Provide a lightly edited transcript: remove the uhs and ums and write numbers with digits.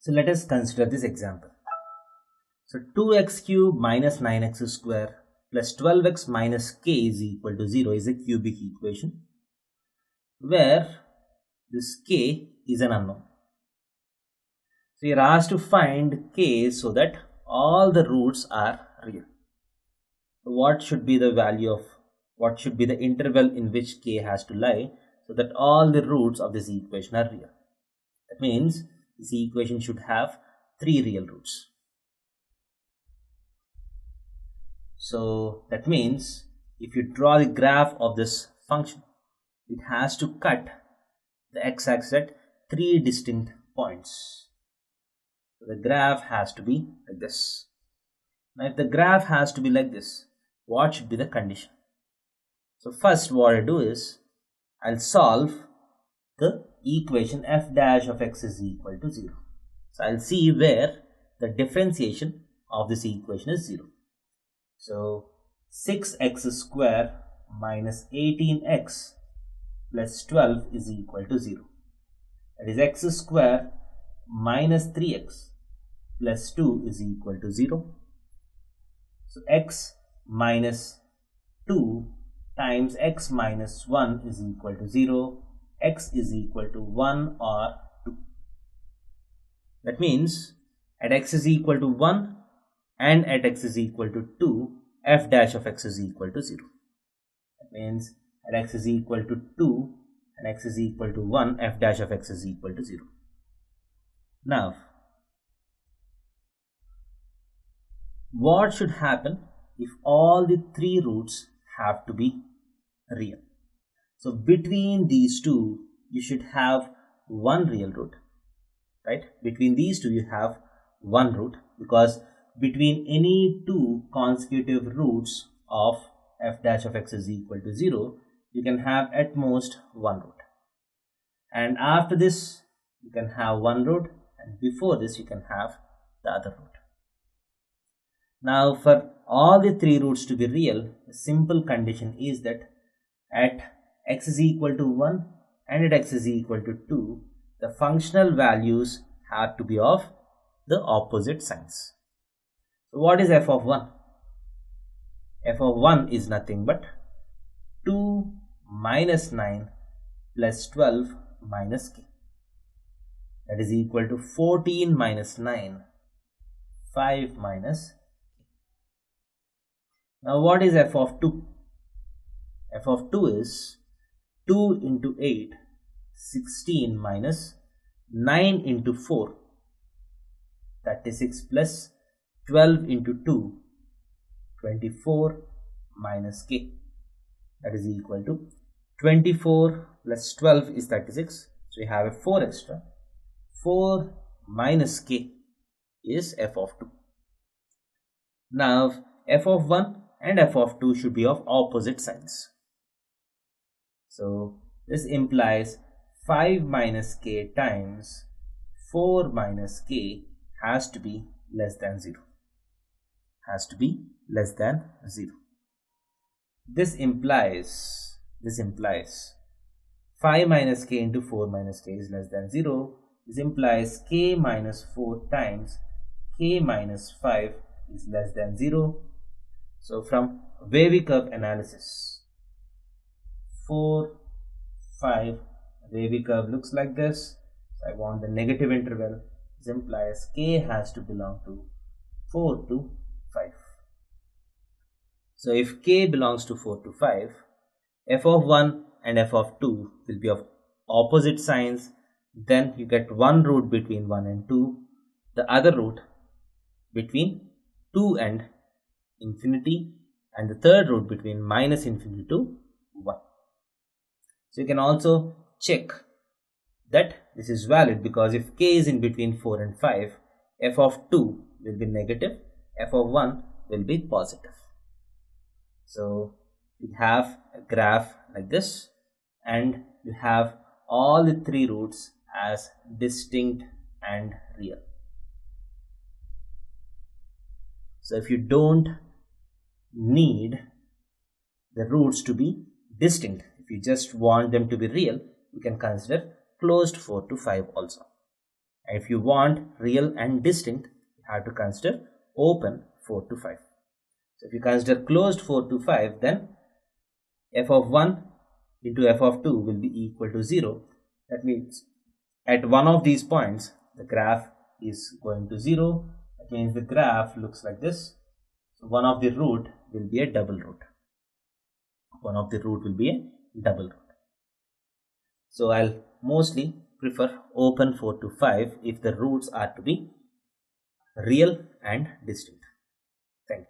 So let us consider this example. So 2x cube minus 9x square plus 12x minus k is equal to 0 is a cubic equation where this k is an unknown. So you are asked to find k so that all the roots are real. So what should be the value of, what should be the interval in which k has to lie so that all the roots of this equation are real? That means this equation should have 3 real roots. So that means if you draw the graph of this function, it has to cut the x-axis at 3 distinct points. So the graph has to be like this. Now if the graph has to be like this, what should be the condition? So first what I do is I'll solve the equation f dash of x is equal to 0. So I'll see where the differentiation of this equation is 0. So 6x square minus 18x plus 12 is equal to 0. That is x square minus 3x plus 2 is equal to 0. So x minus 2 times x minus 1 is equal to 0. X is equal to 1 or 2. That means at x is equal to 1 and at x is equal to 2, f dash of x is equal to 0. That means at x is equal to 2 and x is equal to 1, f dash of x is equal to 0. Now, what should happen if all the 3 roots have to be real? So between these two, you should have one real root, right? Between these two, you have one root, because between any two consecutive roots of f dash of x is equal to 0, you can have at most one root. And after this, you can have one root, and before this, you can have the other root. Now, for all the 3 roots to be real, the simple condition is that at x is equal to 1 and at x is equal to 2, the functional values have to be of the opposite signs. So what is f of 1? F of 1 is nothing but 2 minus 9 plus 12 minus k. That is equal to 14 minus 9, 5 minus k. Now what is f of 2? F of 2 is 2 into 8, 16 minus 9 into 4, 36 plus 12 into 2, 24 minus k. That is equal to 24 plus 12 is 36. So we have a 4 extra. 4 minus k is f of 2. Now f of 1 and f of 2 should be of opposite signs. So this implies 5 minus k times 4 minus k has to be less than 0. Has to be less than 0. This implies 5 minus k into 4 minus k is less than 0. This implies k minus 4 times k minus 5 is less than 0. So from wavy curve analysis, 4, 5, wavy curve looks like this. So I want the negative interval. This implies k has to belong to 4 to 5. So if k belongs to 4 to 5, f of 1 and f of 2 will be of opposite signs. Then you get one root between 1 and 2, the other root between 2 and infinity, and the third root between minus infinity to 1. So you can also check that this is valid, because if k is in between 4 and 5, f of 2 will be negative, f of 1 will be positive. So we have a graph like this, and you have all the 3 roots as distinct and real. So if you don't need the roots to be distinct, if you just want them to be real, you can consider closed 4 to 5 also. And if you want real and distinct, you have to consider open 4 to 5. So if you consider closed 4 to 5, then f of 1 into f of 2 will be equal to 0. That means at one of these points, the graph is going to 0. That means the graph looks like this. So one of the root will be a double root. One of the root will be a double root. So I'll mostly prefer open 4 to 5 if the roots are to be real and distinct. Thank you.